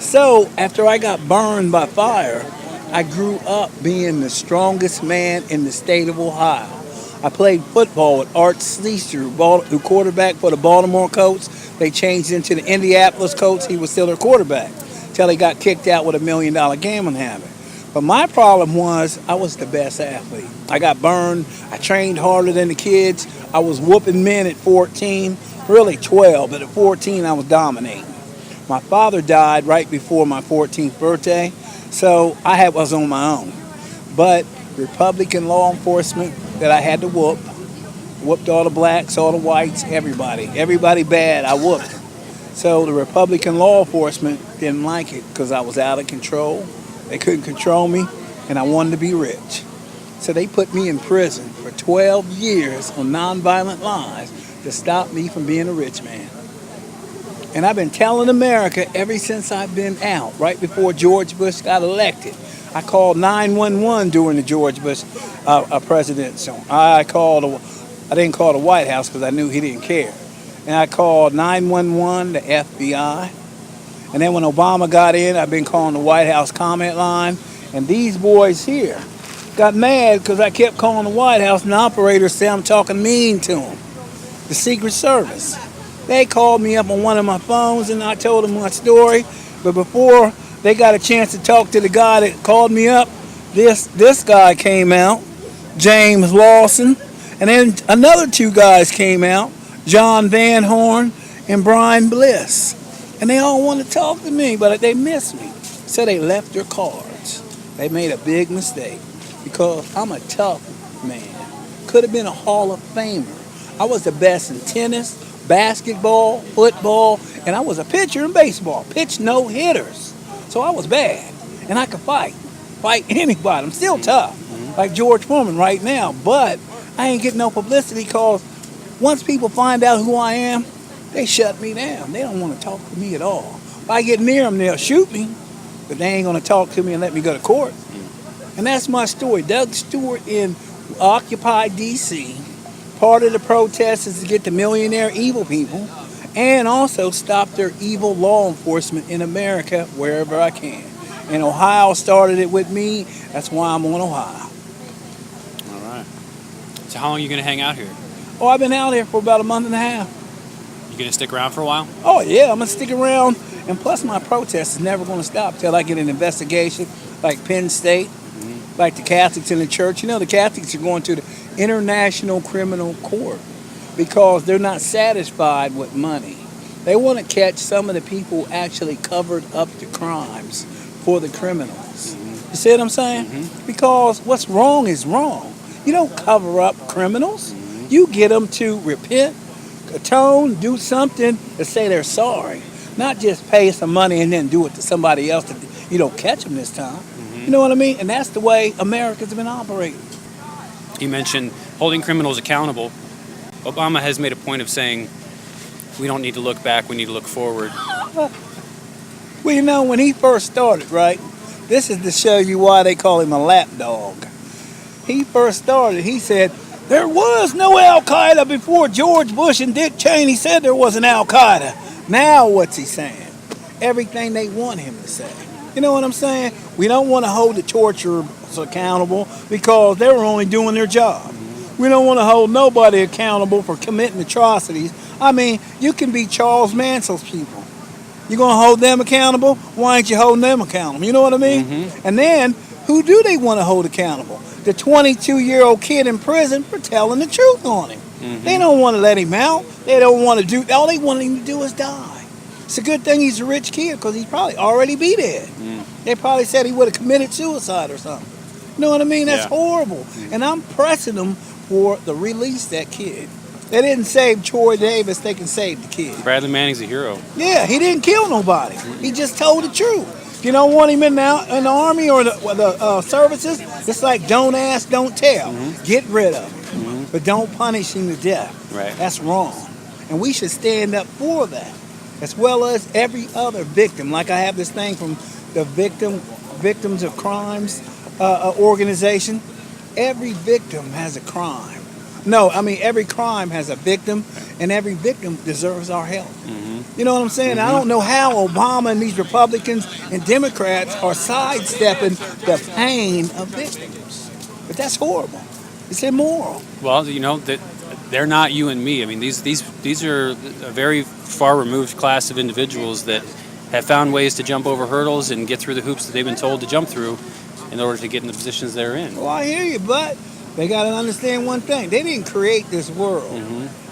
So after I got burned by fire, I grew up being the strongest man in the state of Ohio. I played football with Art Sleester, who quarterback for the Baltimore Colts. They changed into the Indianapolis Colts. He was still their quarterback till he got kicked out with $1 million gambling habit. But my problem was I was the best athlete. I got burned. I trained harder than the kids. I was whooping men at 14, really 12, but at 14 I was dominating. My father died right before my 14th birthday, so was on my own. But Republican law enforcement that I had to whooped all the blacks, all the whites, everybody bad, I whooped. So the Republican law enforcement didn't like it because I was out of control. They couldn't control me, and I wanted to be rich. So they put me in prison for 12 years on nonviolent lies to stop me from being a rich man. And I've been telling America ever since I've been out, right before George Bush got elected. I called 911 during the George Bush presidency. I didn't call the White House because I knew he didn't care. And I called 911, the FBI. And then when Obama got in, I've been calling the White House comment line. And these boys here got mad because I kept calling the White House, and the operators said I'm talking mean to them. The Secret Service. They called me up on one of my phones, and I told them my story. But before they got a chance to talk to the guy that called me up, this guy came out, James Lawson. And then another two guys came out, John Van Horn and Brian Bliss. And they all want to talk to me, but they miss me. So they left their cards. They made a big mistake because I'm a tough man. Could have been a Hall of Famer. I was the best in tennis, basketball, football, and I was a pitcher in baseball. Pitched no hitters. So I was bad. And I could fight anybody. I'm still tough, like George Foreman right now. But I ain't getting no publicity because once people find out who I am, they shut me down. They don't want to talk to me at all. If I get near them, they'll shoot me, but they ain't going to talk to me and let me go to court. And that's my story. Doug Stewart in Occupy D.C. Part of the protest is to get the millionaire evil people and also stop their evil law enforcement in America wherever I can. And Ohio started it with me. That's why I'm on Ohio. All right. So how long are you going to hang out here? Oh, I've been out here for about a month and a half. You going to stick around for a while? Oh, yeah, I'm going to stick around. And plus, my protest is never going to stop till I get an investigation like Penn State, like the Catholics in the church. You know, the Catholics are going to the International Criminal Court because they're not satisfied with money. They want to catch some of the people who actually covered up the crimes for the criminals. You see what I'm saying? Because what's wrong is wrong. You don't cover up criminals. You get them to repent, atone, do something to say they're sorry. Not just pay some money and then do it to somebody else that you don't catch them this time. You know what I mean? And that's the way America's been operating. You mentioned holding criminals accountable. Obama has made a point of saying we don't need to look back, we need to look forward. Well, you know, when he first started, right? This is to show you why they call him a lapdog. He first started, he said, there was no Al-Qaeda before George Bush and Dick Cheney said there was an Al-Qaeda. Now what's he saying? Everything they want him to say. You know what I'm saying? We don't want to hold the torturers accountable because they were only doing their job. We don't want to hold nobody accountable for committing atrocities. I mean, you can be Charles Mansell's people. You going to hold them accountable? Why ain't you holding them accountable? You know what I mean? And then, who do they want to hold accountable? The 22-year-old kid in prison for telling the truth on him. They don't want to let him out. They don't want to do, all they want him to do is die. It's a good thing he's a rich kid because he'd probably already be dead. They probably said he would have committed suicide or something. You know what I mean? That's horrible. And I'm pressing them for the release that kid. They didn't save Troy Davis, they can save the kid. Bradley Manning's a hero. Yeah, he didn't kill nobody. He just told the truth. If you don't want him in the Army or the services, it's like don't ask, don't tell. Get rid of him. But don't punish him to death. Right. That's wrong. And we should stand up for that, as well as every other victim. Like I have this thing from the Victims of Crimes organization. Every victim has a crime. No, I mean every crime has a victim, and every victim deserves our help. You know what I'm saying? I don't know how Obama and these Republicans and Democrats are sidestepping the pain of victims, but that's horrible. It's immoral. Well, you know that they're not you and me. I mean, these are a very far removed class of individuals that have found ways to jump over hurdles and get through the hoops that they've been told to jump through in order to get in the positions they're in. Well, I hear you, but they got to understand one thing: they didn't create this world,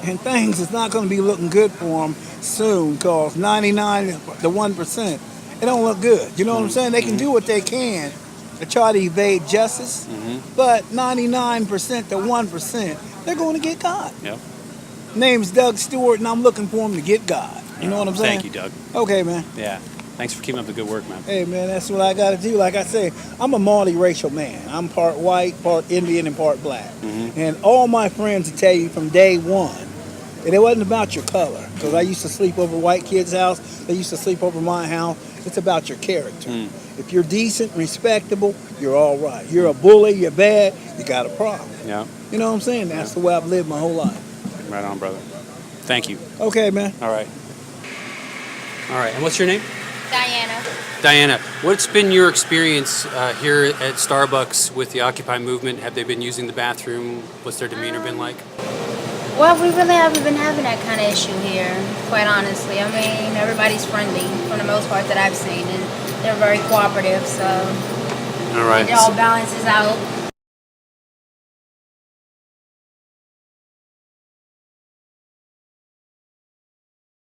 and things is not going to be looking good for them soon. Cause 99 to 1%, it don't look good. You know what I'm saying? They can do what they can to try to evade justice, but 99% to 1%, they're going to get caught. Yep. Name's Doug Stewart, and I'm looking for him to get God. You know what I'm saying? Thank you, Doug. Okay, man. Yeah. Thanks for keeping up the good work, man. Hey, man, that's what I got to do. Like I say, I'm a multiracial man. I'm part white, part Indian, and part black. And all my friends will tell you from day one that it wasn't about your color. Because I used to sleep over white kids' house. They used to sleep over my house. It's about your character. If you're decent, respectable, you're all right. You're a bully, you're bad, you got a problem. Yeah. You know what I'm saying? That's the way I've lived my whole life. Right on, brother. Thank you. Okay, man. All right. All right. And what's your name? Diana. Diana, what's been your experience here at Starbucks with the Occupy movement? Have they been using the bathroom? What's their demeanor been like? Well, we really haven't been having that kind of issue here, quite honestly. I mean, everybody's friendly for the most part that I've seen, and they're very cooperative, so All right. it all balances out.